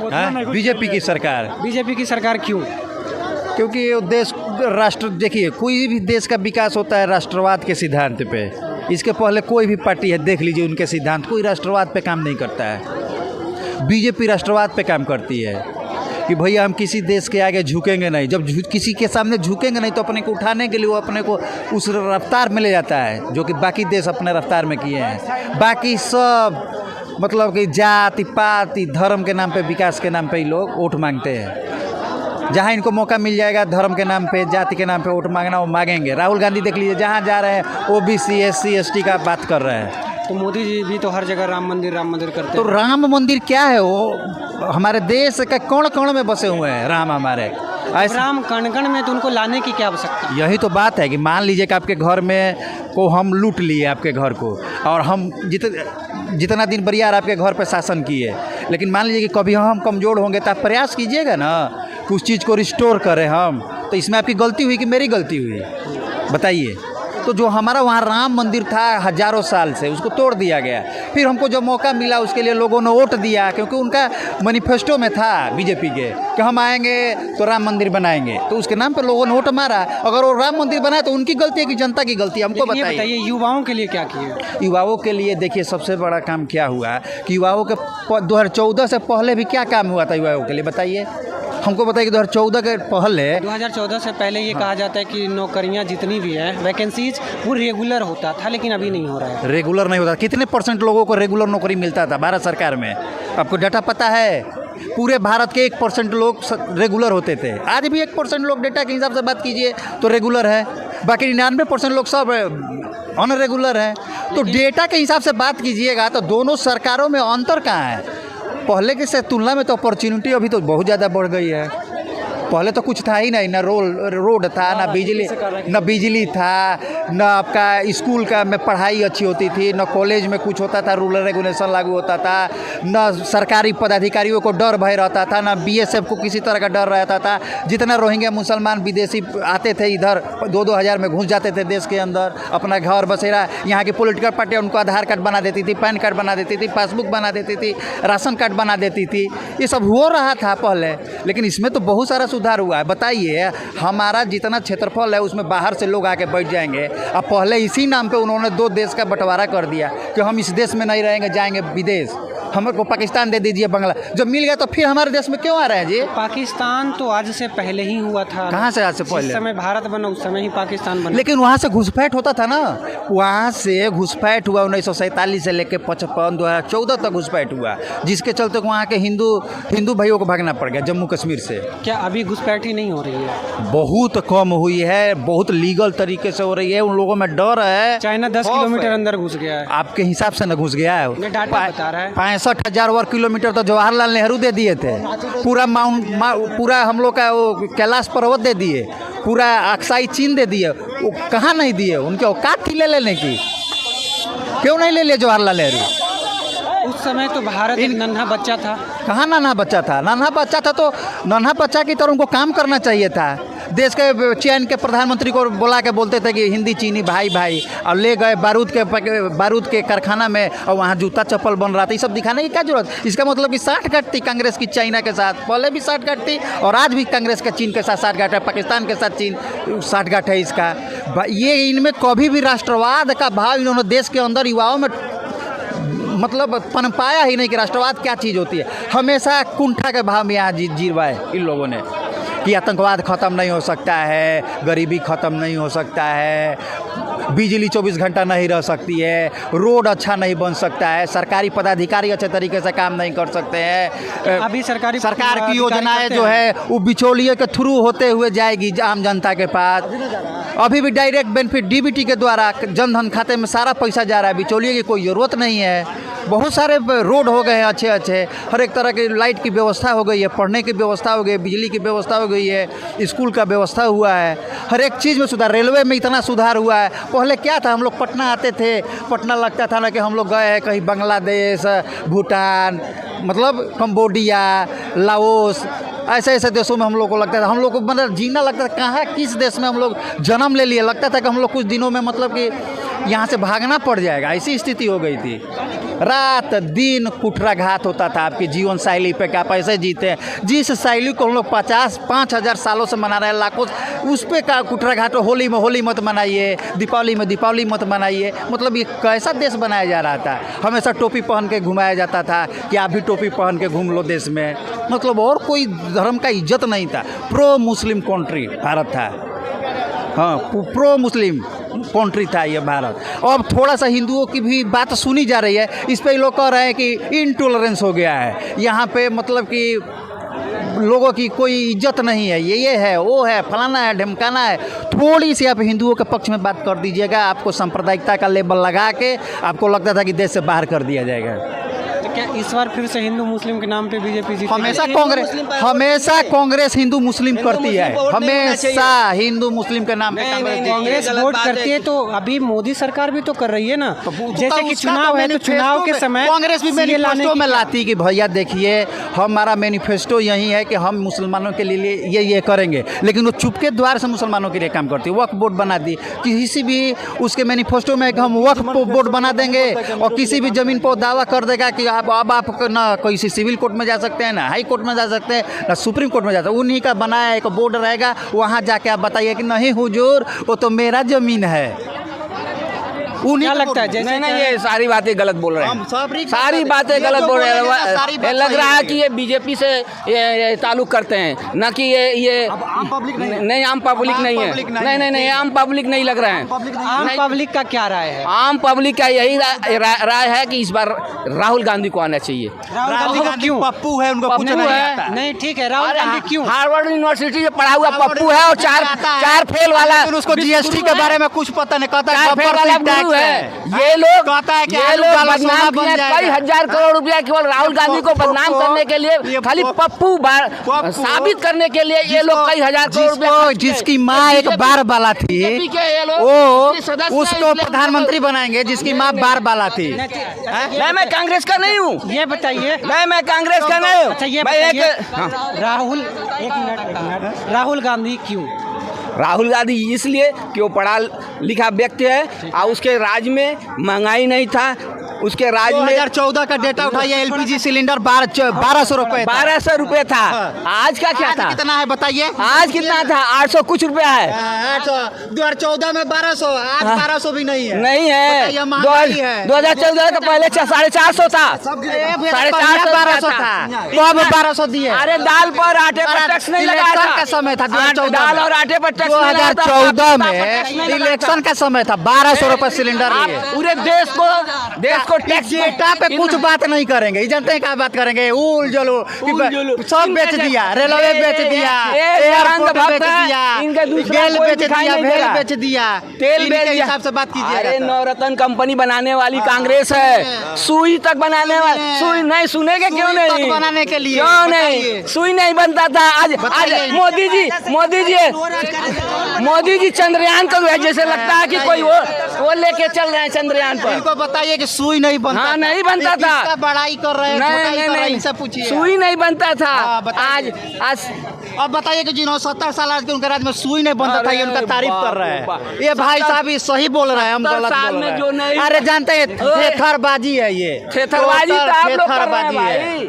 BJP की सरकार। BJP की सरकार क्यों? क्योंकि ये देश राष्ट्र, देखिए कोई भी देश का विकास होता है राष्ट्रवाद के सिद्धांत पे। इसके पहले कोई भी पार्टी है, देख लीजिए उनके सिद्धांत, कोई राष्ट्रवाद पे काम नहीं करता है। बीजेपी राष्ट्रवाद पे काम करती है कि भैया हम किसी देश के आगे झुकेंगे नहीं। जब किसी के सामने झुकेंगे नहीं तो अपने को उठाने के लिए वो अपने को उस रफ्तार में ले जाता है जो कि बाकी देश अपने रफ्तार में किए हैं। बाकी सब मतलब कि जाति पाति धर्म के नाम पे, विकास के नाम पे ही लोग वोट मांगते हैं। जहाँ इनको मौका मिल जाएगा धर्म के नाम पे, जाति के नाम पे वोट मांगना, वो मांगेंगे। राहुल गांधी देख लीजिए, जहाँ जा रहे हैं ओबीसी SC ST का बात कर रहे हैं। तो मोदी जी भी तो हर जगह राम मंदिर करते तो हैं। राम मंदिर क्या है? वो हमारे देश का कौन कौन में बसे हुए हैं राम हमारे। राम कण कण में, तो उनको लाने की क्या आवश्यकता? यही तो बात है कि मान लीजिए कि आपके घर में को हम लूट लिए, आपके घर को, और हम जितना दिन बरियार आपके घर पे शासन किए, लेकिन मान लीजिए कि कभी हम कमज़ोर होंगे तो आप प्रयास कीजिएगा ना कि उस चीज़ को रिस्टोर करें हम। तो इसमें आपकी गलती हुई कि मेरी गलती हुई? बताइए। तो जो हमारा वहाँ राम मंदिर था हज़ारों साल से, उसको तोड़ दिया गया। फिर हमको जो मौका मिला उसके लिए लोगों ने वोट दिया, क्योंकि उनका मैनिफेस्टो में था बीजेपी के कि हम आएंगे तो राम मंदिर बनाएंगे। तो उसके नाम पे लोगों ने वोट मारा। अगर वो राम मंदिर बनाए तो उनकी गलती है कि जनता की गलती? हमको बताइए। युवाओं के लिए क्या किए? युवाओं के लिए देखिए सबसे बड़ा काम क्या हुआ कि युवाओं के 2014 से पहले भी क्या काम हुआ था युवाओं के लिए, बताइए हमको। बताइए कि 2014 के पहले, 2014 से पहले ये कहा जाता है कि नौकरियां जितनी भी हैं, वैकेंसीज, वो रेगुलर होता था, लेकिन अभी नहीं हो रहा है। रेगुलर नहीं होता। कितने % लोगों को रेगुलर नौकरी मिलता था भारत सरकार में? आपको डाटा पता है? पूरे भारत के 1% लोग रेगुलर होते थे। आज भी 1% लोग, डेटा के हिसाब से बात कीजिए तो रेगुलर है, बाकी 99% लोग सब अनरेगुलर हैं। तो डेटा के हिसाब से बात कीजिएगा तो दोनों सरकारों में अंतर कहाँ है? पहले के से तुलना में तो अपॉर्चुनिटी अभी तो बहुत ज़्यादा बढ़ गई है। पहले तो कुछ था ही नहीं, ना रोड था, ना बिजली था, ना आपका स्कूल का में पढ़ाई अच्छी होती थी, ना कॉलेज में कुछ होता था, रूरल रेगुलेशन लागू होता था, ना सरकारी पदाधिकारियों को डर भय रहता था, ना BSF को किसी तरह का डर रहता था। जितना रोहिंग्या मुसलमान विदेशी आते थे इधर 2-2 हज़ार में घुस जाते थे देश के अंदर, अपना घर बसेरा। यहाँ की पॉलिटिकल पार्टियाँ उनको आधार कार्ड बना देती थी, पैन कार्ड बना देती थी, पासबुक बना देती थी, राशन कार्ड बना देती थी। ये सब हो रहा था पहले, लेकिन इसमें तो बहुत सारा सुधार हुआ है। बताइए, हमारा जितना क्षेत्रफल है उसमें बाहर से लोग आके बैठ जाएंगे। अब पहले इसी नाम पे उन्होंने 2 देश का बंटवारा कर दिया कि हम इस देश में नहीं रहेंगे, जाएंगे विदेश, हमको पाकिस्तान दे दीजिए, बांग्ला। जब मिल गया तो फिर हमारे देश में क्यों आ रहे हैं जी? पाकिस्तान तो आज से पहले ही हुआ था। कहाँ से आज से पहले? जिस समय भारत बना उस समय ही पाकिस्तान बना। लेकिन वहाँ से घुसपैठ होता था ना, वहाँ से घुसपैठ हुआ 1947 से लेकर 55 2014 तक घुसपैठ हुआ, जिसके चलते वहाँ के हिंदू भाइयों को भागना पड़ गया जम्मू कश्मीर से। क्या अभी घुसपैठ ही नहीं हो रही है? बहुत कम हुई है, बहुत लीगल तरीके से हो रही है। उन लोगों में डर है। चाइना 10 किलोमीटर अंदर घुस गया है। आपके हिसाब से न घुस गया है? डाटा बता रहा है 65,000 वर्ग किलोमीटर तो जवाहरलाल नेहरू दे दिए थे। पूरा हम लोग का वो कैलाश पर्वत दे दिए, पूरा अक्साई चीन दे दिए। वो कहाँ नहीं दिए? उनके औकात थी ले लेने की, क्यों नहीं ले लिए जवाहरलाल नेहरू? उस समय तो भारत एक नन्हा बच्चा था। कहाँ नन्हा बच्चा था? नन्हा बच्चा था तो नन्हा बच्चा की तरह उनको काम करना चाहिए था। देश के चीन के प्रधानमंत्री को बुला के बोलते थे कि हिंदी चीनी भाई भाई, और ले गए बारूद के कारखाना में, और वहाँ जूता चप्पल बन रहा था। ये सब दिखाने की क्या जरूरत? इसका मतलब कि साठगांठ थी कांग्रेस की चाइना के साथ, पहले भी साठगांठ थी और आज भी कांग्रेस का चीन के साथ साठगांठ है, पाकिस्तान के साथ चीन साठगांठ है इसका। ये इनमें कभी भी राष्ट्रवाद का भाव इन्होंने देश के अंदर युवाओं में मतलब पनपाया ही नहीं कि राष्ट्रवाद क्या चीज़ होती है। हमेशा कुंठा के भाव में यहाँ जीरवाए इन लोगों ने कि आतंकवाद ख़त्म नहीं हो सकता है, गरीबी ख़त्म नहीं हो सकता है, बिजली 24 घंटा नहीं रह सकती है, रोड अच्छा नहीं बन सकता है, सरकारी पदाधिकारी अच्छे तरीके से काम नहीं कर सकते हैं। अभी सरकार की योजनाएं जो है वो बिचौलिए के थ्रू होते हुए जाएगी आम जनता के पास। अभी भी डायरेक्ट बेनिफिट DBT के द्वारा जनधन खाते में सारा पैसा जा रहा है, बिचौलिए की कोई ज़रूरत नहीं है। बहुत सारे रोड हो गए हैं अच्छे, हर एक तरह की लाइट की व्यवस्था हो गई है, पढ़ने की व्यवस्था हो गई, बिजली की व्यवस्था हो गई है, स्कूल का व्यवस्था हुआ है, हर एक चीज़ में सुधार। रेलवे में इतना सुधार हुआ है। पहले क्या था, हम लोग पटना आते थे, पटना लगता था ना कि हम लोग गए हैं कहीं बांग्लादेश, भूटान, मतलब कंबोडिया, लाओस, ऐसे देशों में हम लोग को लगता था, हम लोग को मतलब जीना लगता था, कहाँ किस देश में हम लोग जन्म ले लिए। लगता था कि हम लोग कुछ दिनों में मतलब कि यहाँ से भागना पड़ जाएगा, ऐसी स्थिति हो गई थी। रात दिन कुठाराघात होता था आपकी जीवन शैली पे, कि आप ऐसे जीते हैं। जिस शैली को हम लोग 5,000 सालों से मना रहे हैं, लाखों, उस पर का कुठाराघात। होली में होली मत मनाइए, दीपावली में दीपावली मत मनाइए। मतलब ये कैसा देश बनाया जा रहा था? हमेशा टोपी पहन के घुमाया जाता था कि आप भी टोपी पहन के घूम लो देश में। मतलब और कोई धर्म का इज्जत नहीं था। प्रो मुस्लिम कंट्री भारत था, हाँ, प्रो मुस्लिम कंट्री था ये भारत। अब थोड़ा सा हिंदुओं की भी बात सुनी जा रही है, इस पे लोग कह रहे हैं कि इनटॉलरेंस हो गया है यहाँ पे, मतलब कि लोगों की कोई इज्जत नहीं है, ये है, वो है, फलाना है, ढमकाना है। थोड़ी सी आप हिंदुओं के पक्ष में बात कर दीजिएगा, आपको सांप्रदायिकता का लेबल लगा के आपको लगता था कि देश से बाहर कर दिया जाएगा। तो क्या इस बार फिर से हिंदू मुस्लिम के नाम पे बीजेपी जीतेगी? हमेशा कांग्रेस हिंदू मुस्लिम करती है, हमेशा हिंदू मुस्लिम के नाम पे कांग्रेस वोट करती है। तो अभी मोदी सरकार भी तो कर रही है ना, जैसे कि चुनाव है तो चुनाव के समय कांग्रेस भी मैनिफेस्टो में लाती कि भैया देखिए हमारा मैनिफेस्टो यही है कि हम मुसलमानों के लिए ये करेंगे, लेकिन वो चुपके द्वार से मुसलमानों के लिए काम करती है। वक्फ बोर्ड बना दी, किसी भी उसके मैनिफेस्टो में कि हम वक्फ बोर्ड बना देंगे, और किसी भी ज़मीन पर दावा कर देगा कि अब आप ना किसी सिविल कोर्ट में जा सकते हैं, ना हाई कोर्ट में जा सकते हैं, ना सुप्रीम कोर्ट में जा सकते हैं। उन्हीं का बनाया एक बोर्ड रहेगा, वहाँ जाके आप बताइए कि नहीं हुजूर वो तो मेरा ज़मीन है। क्या लगता है? जैसे नहीं, ये सारी बातें गलत बोल रहे हैं, सारी बातें गलत बोल रहे हैं। लग रहा है कि ये बीजेपी से ये ताल्लुक करते हैं, ना कि ये आम पब्लिक नहीं, आम पब्लिक नहीं है। नहीं, आम पब्लिक नहीं लग रहे हैं। आम पब्लिक का क्या राय है? आम पब्लिक का यही राय है कि इस बार राहुल गांधी को आना चाहिए। राहुल गांधी क्यों? पप्पू है, उनको कुछ नहीं आता। नहीं, ठीक है, राहुल गांधी क्यों? हार्वर्ड यूनिवर्सिटी से पढ़ा हुआ पप्पू है, और चार फेल वाला, उसको जीएसटी के बारे में कुछ पता नहीं, कहता है ये लोग बदनाम किए कई हजार करोड़ रुपया केवल राहुल गांधी को बदनाम करने के लिए, खाली पप्पू साबित करने के लिए ये लोग कई हजार करोड़ रुपया। जिसकी माँ एक बार बाला थी वो उसको प्रधानमंत्री बनाएंगे, जिसकी माँ बार बाला थी। नहीं, मैं कांग्रेस का नहीं हूँ, ये बताइए। नहीं, मैं कांग्रेस का नहीं हूँ। अच्छा, ये बताइए, एक मिनट, राहुल गांधी क्यों? राहुल गांधी इसलिए कि वो पढ़ा लिखा व्यक्ति है, और उसके राज में महंगाई नहीं था। उसके राज में 2014 का डेटा उठाइए, एलपीजी सिलेंडर 1200 रुपए, 1200 रुपए था। आज का क्या था? कितना है बताइए? आज कितना था? 800 कुछ रुपया है। 2014 में 1200, आज 1200 भी नहीं है। नहीं है, 2014 का पहले 450 था, 450 था, तो अब 1200 दिए। अरे दाल पर आटे पर टैक्स नहीं लगाया था का समय था, दाल और आटे पर टैक्स 2014 में इलेक्शन का समय था, 1200 रुपए सिलेंडर लिए। पूरे देश को टैक्स डेटा पे कुछ बात नहीं करेंगे, जानते हैं क्या बात करेंगे? उल जलो सब बेच दिया, रेलवे बेच दिया, एयरपोर्ट बेच दिया, गेल बेच दिया, भेल बेच दिया, तेल बेच दिया। हिसाब से बात कीजिए। अरे नवरत्न कंपनी बनाने वाली कांग्रेस है, सुई तक बनाने वाली। सुई नहीं सुनेंगे क्यों नहीं? बनाने के लिए क्यों नहीं? सुई नहीं बनता था। आज मोदी जी चंद्रयान का जैसे लगता है कि कोई वो लेके चल रहे हैं चंद्रयान पर। इनको बताइए कि सुई नहीं बनता। हाँ, नहीं बनता था। बड़ाई कर रहे हैं, नहीं, इनसे पूछिए। सुई नहीं बनता था। आज अब बताइए कि जिन्होंने 70 साल आज के उनके राज्य में सुई नहीं बनता था, ये उनका तारीफ कर रहे हैं। ये भाई साहब ये सही बोल रहे हैं, हम गलत बोल रहे हैं। अरे जानते हैं थेथरबाजी है ये, थेथरबाजी है,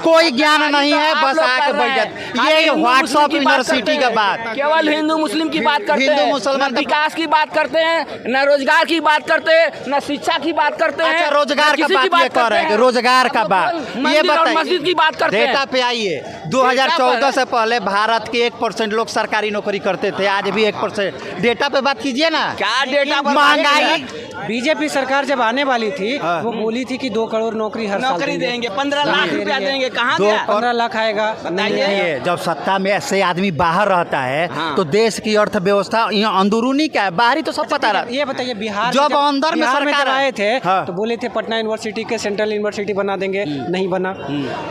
कोई ज्ञान नहीं है, बस आके बैठ जाते। ये व्हाट्सएप यूनिवर्सिटी का बात, केवल हिंदू मुस्लिम की बात करते हैं, हिंदू मुसलमान विकास की बात करते हैं, न रोजगार की बात करते हैं, न शिक्षा की बात करते हैं। रोजगार का बात ये कर रहे हैं, रोजगार का बात ये बताइए, मस्जिद की बात करते हैं। डेटा पे आइए, 2014 से पहले भारत के 1% लोग सरकारी नौकरी करते थे, आज भी 1%। डेटा पे बात कीजिए ना। क्या डेटा? महंगाई। बीजेपी सरकार जब आने वाली थी वो बोली थी कि 2 करोड़ नौकरी हर साल देंगे, 15 लाख रुपया देंगे। कहाँ गया? 15 लाख आएगा नहीं। जब सत्ता में ऐसे आदमी बाहर रहता है तो देश की अर्थव्यवस्था यहाँ अंदरूनी क्या है, बाहरी तो सब पता रहा। ये बताइए, बिहार जब अंदर में सरकार आए थे तो बोले थे पटना यूनिवर्सिटी के सेंट्रल यूनिवर्सिटी बना देंगे, नहीं बना।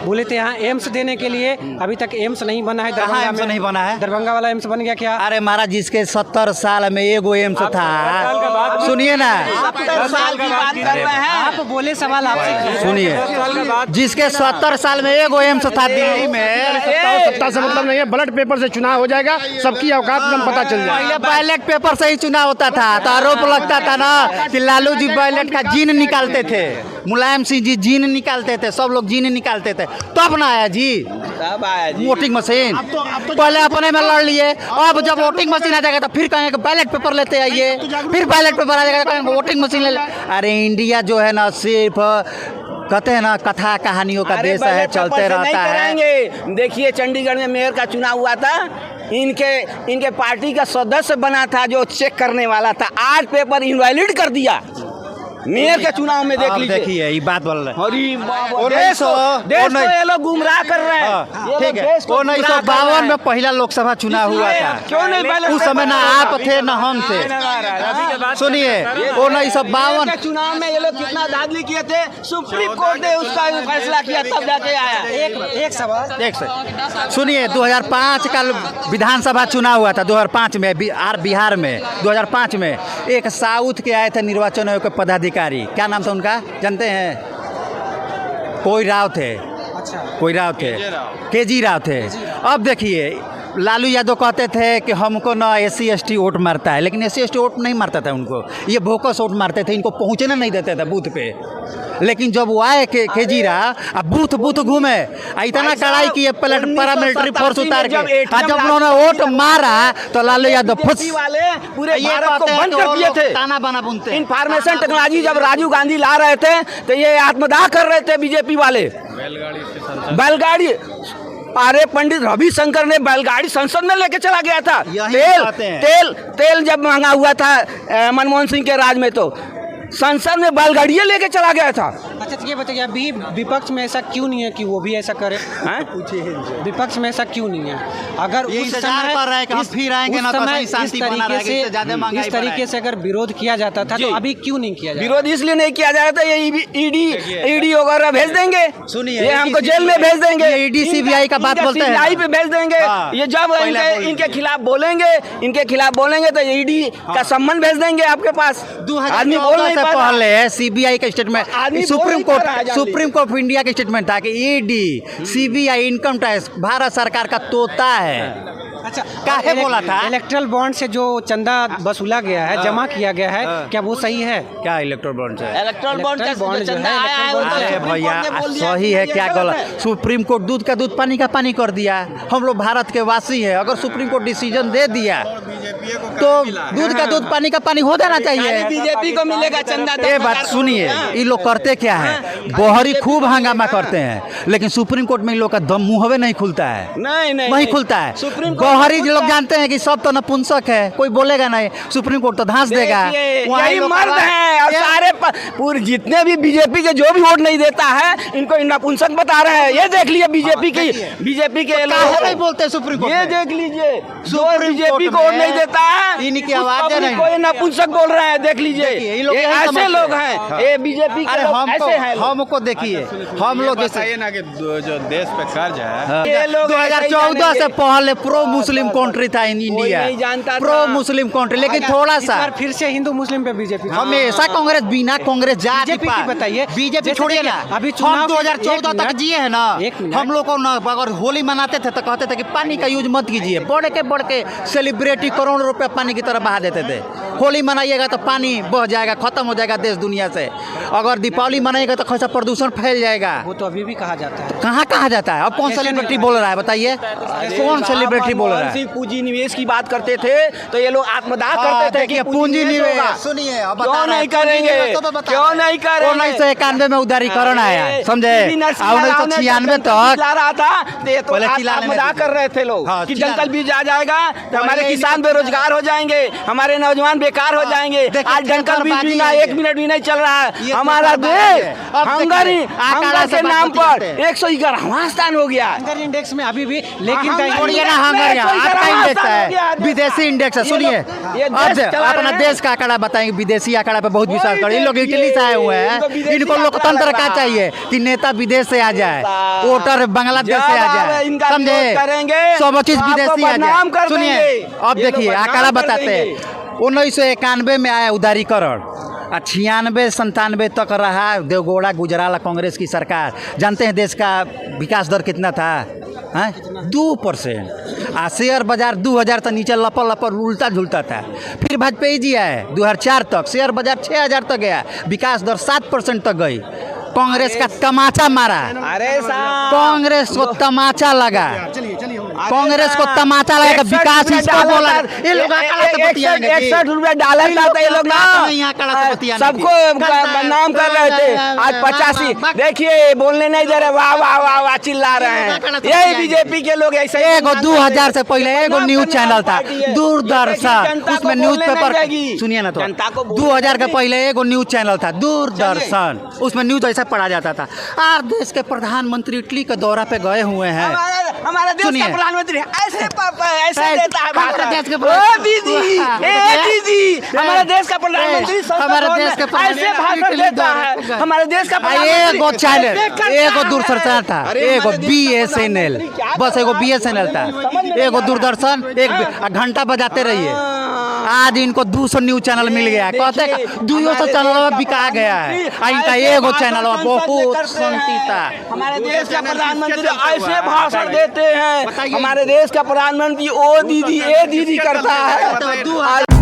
बोले थे यहाँ एम्स देने के लिए, अभी तक एम्स नहीं बना है। दरभंगा में नहीं बना है, दरभंगा वाला एम्स बन गया क्या? अरे महाराज जिसके 70 साल में एगो एम्स था, सुनिए ना, 70 साल की बात कर रहे हैं। आप बोले सवाल आपसे सुनिए, जिसके 70 साल में एगो एम्स था दिल्ली में, सत्ता से मतलब नहीं है, बैलेट पेपर से चुनाव हो जाएगा, सबकी औकात एकदम पता चल जाएगा। पहले बैलेट पेपर से ही चुनाव होता था तो आरोप लगता था ना कि लालू जी बैलेट का जीन निकालते थे, मुलायम सिंह जी जीन निकालते थे, सब लोग जीन निकालते थे, तब ना आया जी वोटिंग मशीन। पहले अपने में लड़ लिए, अब जब वोटिंग मशीन आ जाएगा तो फिर कहेंगे बैलेट पेपर लेते आइए, फिर बैलेट पेपर आ जाएगा तो कहेंगे वोटिंग मशीन ले। अरे इंडिया जो है ना सिर्फ कहते हैं ना कथा कहानियों का देश है, चलते रहता है। देखिए चंडीगढ़ में मेयर का चुनाव हुआ था, इनके पार्टी का सदस्य बना था जो चेक करने वाला था, आज पेपर इनवैलिड कर दिया मेयर के चुनाव में। देख लीजिए, देखिए ये बात बोल रहे हैं। देश को ये लोग गुमराह कर रहे हैं। ठीक है, 1952 में पहला लोकसभा चुनाव हुआ था, क्यों नहीं बैलेट उस समय ना आप थे ना हम थे। सुनिए 1952 के चुनाव में ये लोग कितना धांधली किए थे, सुप्रीम कोर्ट ने उसका फैसला किया तब जाके आया। एक सवाल एक से सुनिए, 2005 का विधानसभा चुनाव हुआ था 2005 में बिहार में। 2005 में एक साउथ के आए थे निर्वाचन आयोग के पदाधिकारी, क्या नाम था उनका जानते हैं? कोई राव थे, कोई राव थे, केजी राव थे। अब देखिए लालू यादव कहते थे कि हमको ना SC ST वोट मारता है, लेकिन SC ST वोट नहीं मारता था उनको, ये भोकस वोट मारते थे, इनको पहुंचना नहीं देते थे बूथ पे। लेकिन जब वो आए केजी राव, अब बूथ घूमे, इतना कड़ाई किए पैरामिलिट्री फोर्स उतार के, जब उन्होंने वोट मारा तो लालू यादव फुस वाले पूरे भारत को बंद कर दिए थे। ताना बाना बुनते। इंफॉर्मेशन टेक्नोलॉजी जब राजीव गांधी ला रहे थे तो ये आत्मदाह कर रहे थे बीजेपी वाले। बैलगाड़ी, अरे पंडित रविशंकर ने बैलगाड़ी संसद में लेके चला गया था। तेल जब महंगा हुआ था मनमोहन सिंह के राज में तो संसद में बैलगाड़ियाँ लेके चला गया था। अच्छा ये बताइए, अभी विपक्ष में ऐसा क्यों नहीं है कि वो भी ऐसा करे? विपक्ष में ऐसा क्यों नहीं है? अगर उस इस तरीके से अगर विरोध किया जाता था तो अभी क्यों नहीं किया जाता? विरोध इसलिए नहीं किया जा रहा था, ये ईडी वगैरह भेज देंगे, सुनिए ये हमको जेल में भेज देंगे, ईडी CBI का बात बोलते हैं, CBI पे भेज देंगे। ये जब इनके खिलाफ बोलेंगे तो ईडी का सम्मन भेज देंगे आपके पास। आदमी बोल नहीं पहले CBI का statement, supreme court of India का स्टेटमेंट था कि ED CBI income tax Bharat सरकार का तोता है। अच्छा काहे बोला था? इलेक्ट्रल बॉन्ड से जो चंदा वसूला गया है, जमा किया गया है, क्या वो सही है? क्या इलेक्ट्रल बॉन्ड से? इलेक्ट्रल बॉन्ड का चंदा आया है, अरे भैया सही है क्या गलत? सुप्रीम कोर्ट दूध का दूध पानी का पानी कर दिया। हम लोग भारत के वासी हैं, अगर सुप्रीम कोर्ट डिसीजन दे दिया तो दूध का दूध पानी का पानी हो जाना चाहिए। बीजेपी को मिलेगा चंदा। ये बात सुनिए, ये लोग करते क्या है, बहरी खूब हंगामा करते हैं, लेकिन सुप्रीम कोर्ट में इन लोग का दम मुंह नहीं खुलता है, नहीं खुलता है। बहरी लोग जानते हैं कि सब तो नपुंसक है, कोई बोलेगा नहीं, सुप्रीम कोर्ट तो धांस देगा। यही मर्द हैं और सारे पूरे जितने भी बीजेपी के जो भी वोट नहीं देता है इनको नपुंसक बता रहे हैं। ये देख लिए बीजेपी के लोग नहीं बोलते सुप्रीम कोर्ट, ये देख लीजिए जो बीजेपी को वोट नहीं देता है इनकी आवाज नहीं, कोई नपुंसक बोल रहे हैं। देख लीजिए ये ऐसे लोग हैं, ये बीजेपी के लोग ऐसे हैं। हमको देखिए, हम लोग बताइए ना कि जो देश पे कर्ज है, ये लोग 2014 से पहले प्रो मुस्लिम कंट्री था इंडिया, प्रो मुस्लिम कंट्री, लेकिन थोड़ा सा फिर से हिंदू मुस्लिम पे बीजेपी हमेशा कांग्रेस, बिना कांग्रेस जाति की बताइए। बीजेपी छोड़िए ना, अभी हम 2014 तक जिए हैं ना, हम लोग को ना अगर होली मनाते थे तो कहते थे कि पानी का यूज मत कीजिए, बढ़ के सेलिब्रिटी करोड़ों रुपए पानी की तरह बहा देते थे। होली मनाइएगा तो पानी बह जाएगा, खत्म हो जाएगा देश दुनिया से। अगर दीपावली मनाइएगा तो कैसा प्रदूषण फैल जाएगा। वो तो अभी भी कहा जाता है। कहाँ कहा जाता है? अब कौन सेलिब्रिटी बोल रहा है बताइए, कौन सेलिब्रिटी बोल रहा है? पूंजी निवेश की बात करते थे तो ये लोग आत्मदाह करते थे कि पूंजी निवेश। सुनिए क्यों नहीं करेंगे, क्यों नहीं करेंगे? 1991 में उदारीकरण आया, समझे? 1996 तक ला रहा था तो आत्मदाह कर रहे थे लोग कि जंगल बीज आ जाएगा तो हमारे किसान बेरोजगार हो जाएंगे, हमारे नौजवान बेकार हो जाएंगे। आज डंकल बीज भी ना 1 मिनट भी नहीं चल रहा है। हमारा देश हंगरी के नाम पर 111वां स्थान हो गया हंगरी इंडेक्स में अभी भी। लेकिन आपका इंडेक्स है, विदेशी इंडेक्स है। सुनिए अपना देश का आंकड़ा बताएंगे, विदेशी आंकड़ा पे बहुत विश्वास करें। इन लोग इटली से आए हुए हैं, इनको लोकतंत्र का चाहिए कि नेता विदेश से आ जाए, वोटर बांग्लादेश से आ जाए, समझे? सब चीज विदेशी आ जाए। सुनिए अब देखिए आंकड़ा बताते हैं, 1991 में आया उदारीकरण, 96-97 तक रहा देवगौड़ा गुजराला कांग्रेस की सरकार। जानते हैं देश का विकास दर कितना था? 2%। शेयर बाजार 2000 तक नीचे लपर उल्टा झुलता था। फिर भाजपा जी आए 2004 तक शेयर बाजार 6000 तक गया, विकास दर 7% तक गई। कांग्रेस का तमाचा मारा, कांग्रेस को तमाचा लगा, कांग्रेस को तमाचा लगा। विकास इसको बोला, ये लोग 61 रुपया डॉलर का ये लोग ना सबको बदनाम कर रहे थे। आज 85 देखिए बोलने नहीं दे रहे, वाह वाह वाह वाह चिल्ला रहे हैं। यही बीजेपी के लोग ऐसे। एगो 2000 से पहले एगो न्यूज चैनल था दूरदर्शन, उसमें न्यूज पेपर सुनिए ना, तो 2000 के पहले एगो न्यूज चैनल था दूरदर्शन, उसमें न्यूज ऐसा पढ़ा जाता था। आज देश के प्रधानमंत्री इटली के दौरा पे गए हुए हैं। हमारा देश का प्रधानमंत्री ऐसे देता है हमारे देश के दीदी हमारे देश का प्रधानमंत्री ऐसे भाषण देता है। हमारे देश का एगो चैनल, एगो दूरदर्शन था, एगो BSNL, बस एगो BSNL था, एगो दूरदर्शन, एक घंटा बजाते रहिए। आज इनको 200 न्यूज चैनल मिल गया, कहते 200 चैनल बिका गया है। इनका एगो चैनल बहुत शांति था। हमारे देश का प्रधानमंत्री ऐसे भाषण देते हैं। हमारे देश का प्रधानमंत्री ओ दीदी ए दीदी करता है।